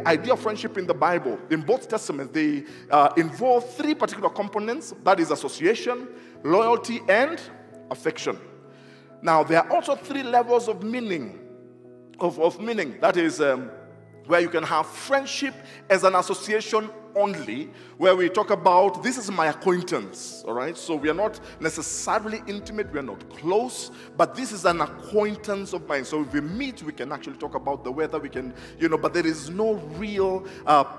the idea of friendship in the Bible, in both testaments, they involve three particular components. That is association, loyalty, and affection. Now, there are also three levels of meaning. Of meaning. That is where you can have friendship as an association only, where we talk about, this is my acquaintance, all right? So we are not necessarily intimate, we are not close, but this is an acquaintance of mine. So if we meet, we can actually talk about the weather, we can, but there is no real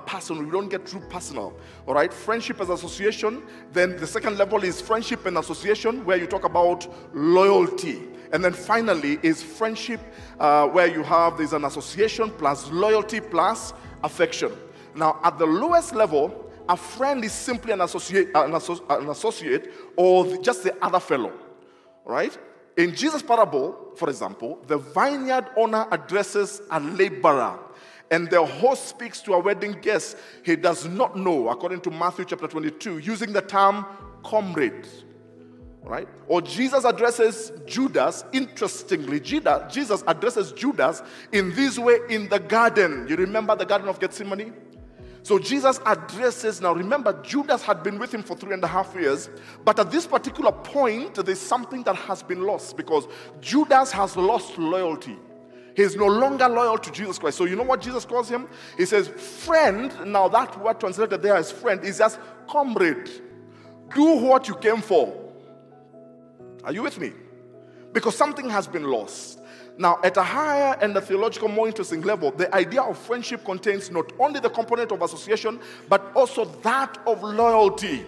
personal, we don't get too personal, all right? Friendship as association. Then the second level is friendship and association, where you talk about loyalty. And then finally is friendship, where you have, there's an association plus loyalty plus affection. Now, at the lowest level, a friend is simply an associate or just the other fellow, right? In Jesus' parable, for example, the vineyard owner addresses a laborer, and the host speaks to a wedding guest he does not know, according to Matthew chapter 22, using the term comrade, right? Or Jesus addresses Judas, interestingly, Jesus addresses Judas in this way in the garden. You remember the Garden of Gethsemane? So Jesus addresses, now remember, Judas had been with him for 3.5 years, but at this particular point, there's something that has been lost, because Judas has lost loyalty. He is no longer loyal to Jesus Christ. So you know what Jesus calls him? He says, friend. Now that word translated there as friend is just comrade. Do what you came for. Are you with me? Because something has been lost. Now, at a higher and a theological, more interesting level, the idea of friendship contains not only the component of association, but also that of loyalty.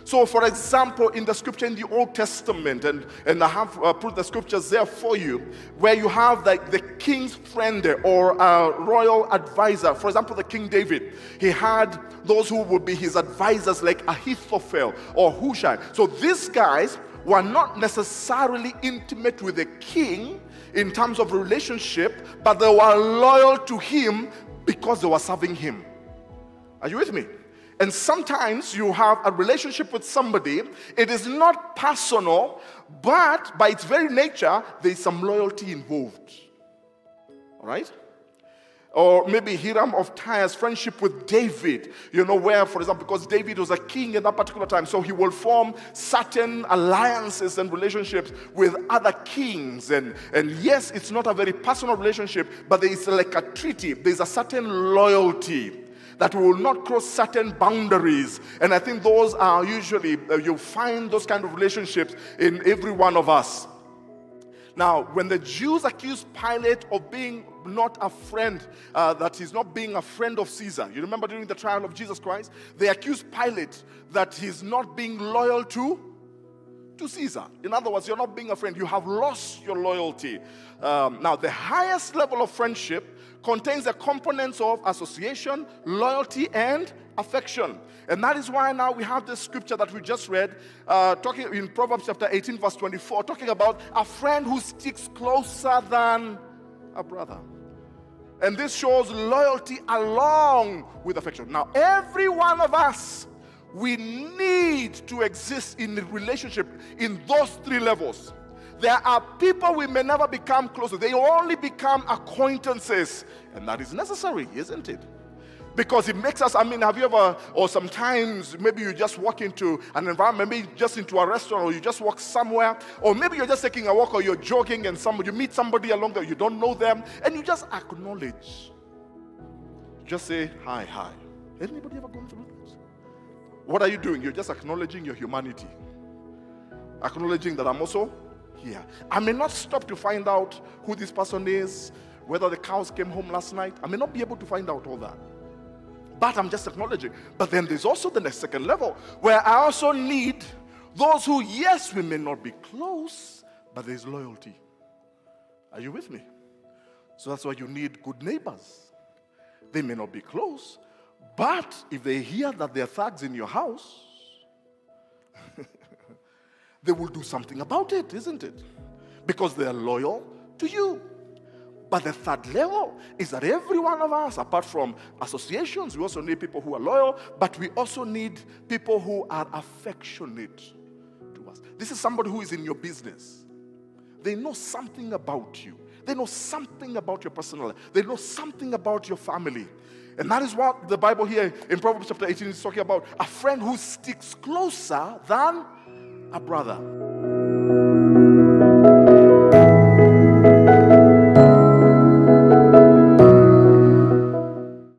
So, for example, in the scripture in the Old Testament, and I have put the scriptures there for you, where you have like the king's friend or a royal advisor. For example, the King David, he had those who would be his advisors like Ahithophel or Hushai. So these guys were not necessarily intimate with the king in terms of relationship, but they were loyal to him because they were serving him. Are you with me? And sometimes you have a relationship with somebody, it is not personal, but by its very nature, there is some loyalty involved. All right? Or maybe Hiram of Tyre's friendship with David, where, for example, because David was a king at that particular time, so he will form certain alliances and relationships with other kings. And yes, it's not a very personal relationship, but there is like a treaty. There's a certain loyalty that will not cross certain boundaries. And I think those are usually, you'll find those kind of relationships in every one of us. Now, when the Jews accused Pilate of being not a friend, that he's not being a friend of Caesar. You remember during the trial of Jesus Christ? They accused Pilate that he's not being loyal to Caesar. In other words, you're not being a friend. You have lost your loyalty. Now, the highest level of friendship contains the components of association, loyalty, and affection. And that is why now we have this scripture that we just read, talking in Proverbs chapter 18, verse 24, talking about a friend who sticks closer than a brother. And this shows loyalty along with affection. Now, every one of us, we need to exist in a relationship in those three levels. There are people we may never become close to. They only become acquaintances. And that is necessary, isn't it? Because it makes us, have you ever, or sometimes maybe you just walk into an environment, maybe just into a restaurant, or you just walk somewhere, or maybe you're just taking a walk, or you're jogging, and you meet somebody along there, you don't know them, and you just acknowledge. Just say, hi. Anybody ever gone through this? What are you doing? You're just acknowledging your humanity. Acknowledging that I'm also here. I may not stop to find out who this person is, whether the cows came home last night. I may not be able to find out all that. But I'm just acknowledging. But then there's also the second level, where I also need those who, yes, we may not be close, but there's loyalty. Are you with me? So that's why you need good neighbors. They may not be close, but if they hear that there are thugs in your house, they will do something about it, isn't it? Because they are loyal to you. But the third level is that every one of us, apart from associations, we also need people who are loyal, but we also need people who are affectionate to us. This is somebody who is in your business. They know something about you. They know something about your personal life. They know something about your family. And that is what the Bible here in Proverbs chapter 18 is talking about. A friend who sticks closer than a brother.